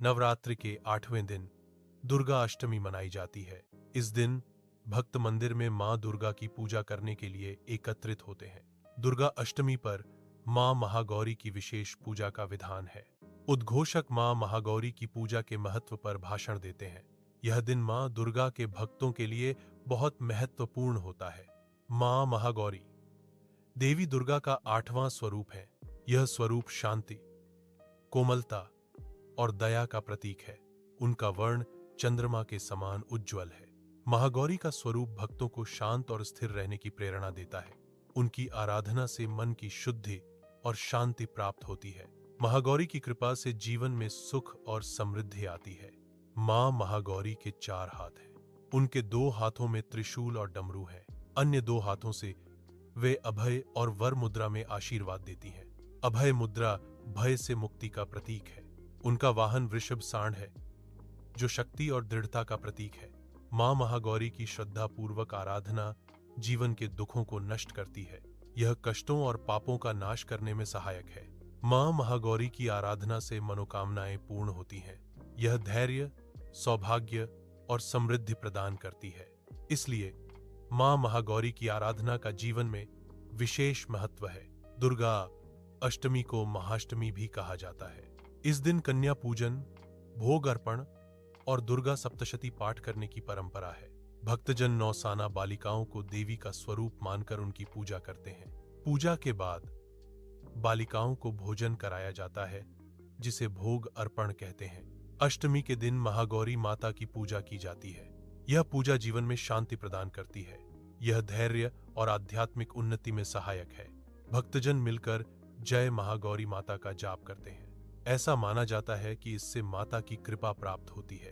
नवरात्रि के 8वें दिन दुर्गा अष्टमी मनाई जाती है। इस दिन भक्त मंदिर में मां दुर्गा की पूजा करने के लिए एकत्रित होते हैं। दुर्गा अष्टमी पर मां महागौरी की विशेष पूजा का विधान है। उद्घोषक मां महागौरी की पूजा के महत्व पर भाषण देते हैं। यह दिन मां दुर्गा के भक्तों के लिए बहुत महत्वपूर्ण होता है। मां महागौरी देवी दुर्गा का 8वां स्वरूप है। यह स्वरूप शांति, कोमलता और दया का प्रतीक है। उनका वर्ण चंद्रमा के समान उज्ज्वल है। महागौरी का स्वरूप भक्तों को शांत और स्थिर रहने की प्रेरणा देता है। उनकी आराधना से मन की शुद्धि और शांति प्राप्त होती है। महागौरी की कृपा से जीवन में सुख और समृद्धि आती है। मां महागौरी के 4 हाथ हैं। उनके 2 हाथों में त्रिशूल और डमरू है। अन्य 2 हाथों से वे अभय और वर मुद्रा में आशीर्वाद देती हैं। अभय मुद्रा भय से मुक्ति का प्रतीक है। उनका वाहन वृषभ सांड है, जो शक्ति और दृढ़ता का प्रतीक है। मां महागौरी की श्रद्धापूर्वक आराधना जीवन के दुखों को नष्ट करती है। यह कष्टों और पापों का नाश करने में सहायक है। मां महागौरी की आराधना से मनोकामनाएं पूर्ण होती हैं। यह धैर्य, सौभाग्य और समृद्धि प्रदान करती है। इसलिए मां महागौरी की आराधना का जीवन में विशेष महत्व है। दुर्गा अष्टमी को महाअष्टमी भी कहा जाता है। इस दिन कन्या पूजन, भोग अर्पण और दुर्गा सप्तशती पाठ करने की परंपरा है। भक्तजन नौसाना बालिकाओं को देवी का स्वरूप मानकर उनकी पूजा करते हैं। पूजा के बाद बालिकाओं को भोजन कराया जाता है, जिसे भोग अर्पण कहते हैं। अष्टमी के दिन महागौरी माता की पूजा की जाती है। यह पूजा जीवन में शांति प्रदान करती है। यह धैर्य और आध्यात्मिक उन्नति में सहायक है। भक्तजन मिलकर जय महागौरी माता का जाप करते हैं। ऐसा माना जाता है कि इससे माता की कृपा प्राप्त होती है।